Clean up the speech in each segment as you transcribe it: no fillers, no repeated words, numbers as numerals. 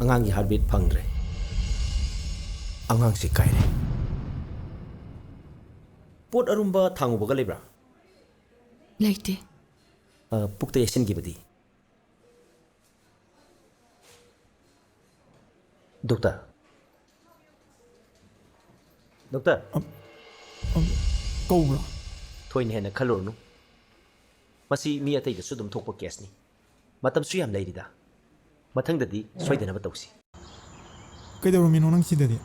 angangi heartbeat phangdre angang si kaire pot arumba thangubaga lebra Leite. pukta yasin gibadi doctor Cobra. thoin hena khalornu masi mi atai da sudum thokpa case ni matam su yam leirida mathang dadi soidana ba tawsi Kaidaurumino nang sidadi.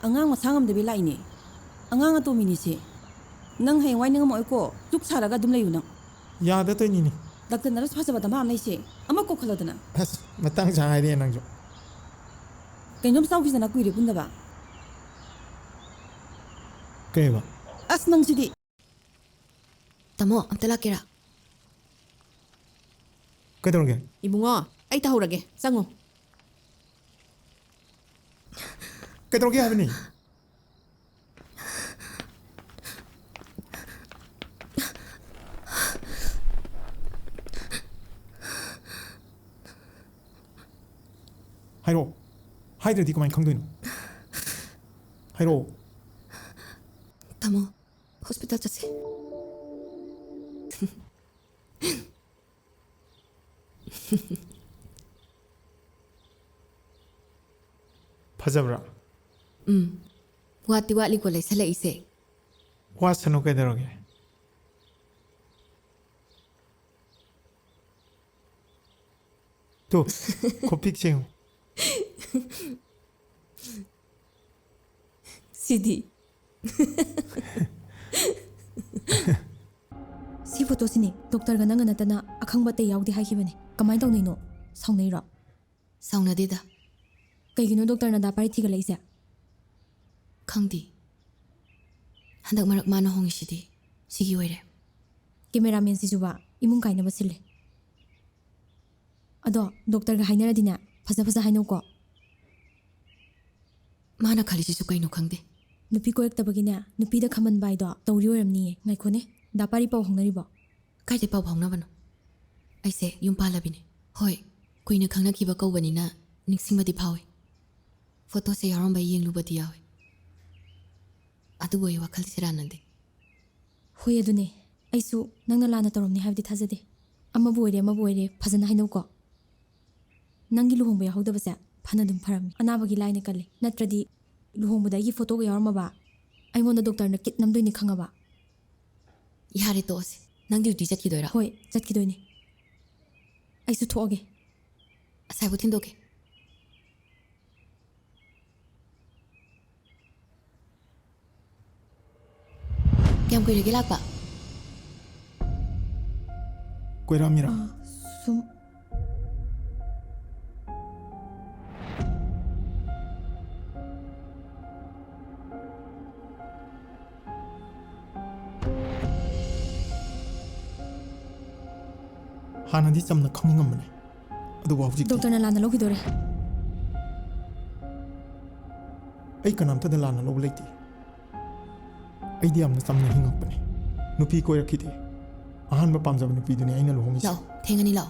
Angang masangam de belai ni. Angang ato minisi. Nang hay wai nang mo ko tuk saraga dum layu nang. Yada to ni. Doctor naras phasa bata ma amnai se. Ama ko khaladana. Has matang sa idea nang jo. Kainom saw kisana kuiri punda ba. Kaiba. As nang sidi. Tamo, amta lakira. Kaidaurge. Ibungo, ay tahurage. Sango. Kaidaurge habni. Hairo. Haidredi kamai khangdoino. Hairo. Tamo, hospital chase. Phajabra. Wati wali ko lai sala ise. Wasano kaidaurge. To, kopik cheng. Sidi. Si photo sini doctor ga nang natana akhang bate yaudi hai hibani. Kamai tong nei no? Saung nei ro. Sauna dida. Kaigino doctor na da pari thiga leise. Khangdi. Handak marak mana hongi sidi. Sigi oire. Cameraman si juba imung kaina basile. Ado doctor ga hainara dina phasa phasa haino ko. Mana khali sisu kaino khangde. Nupi ko ektabagina nupi da khaman bai do tawri oramni ngai khone da pari pau hongnari bo. Kaide pau phongna bano. Aise yum palabine. Hoi, kuina khangna kiba kawbani na niksingmadi phawi. Photo se yarom bai yeng lubadi yawi. Adu boy wakal siranande. Hoi adune aisu nangna lana toromni habdi thajade. Ama boire phajana haino ko. Nangi luhongba yahuda basa phana dum pharami. Anabagi laina kale natradi luhongba dagi photo ga yarma ba. Aingonda doctor na kit namdoi ni khanga ba. Yare to ase. Nang duty chatkidoira. Hoi chatkidoini. Aisu thoge. Asai butin doke. Kiam kuire gelak ba. Koiramira. Sum Hanadi chamna khangningamne. Adu wahujik. doctor na lana logidore. Ai kanamta da lana log leiti. Ai di amna chamna hingakpane. Nupi koirakide. Ahan ba pamjaba nupi duni aina lohongi. Lao, thengani lao.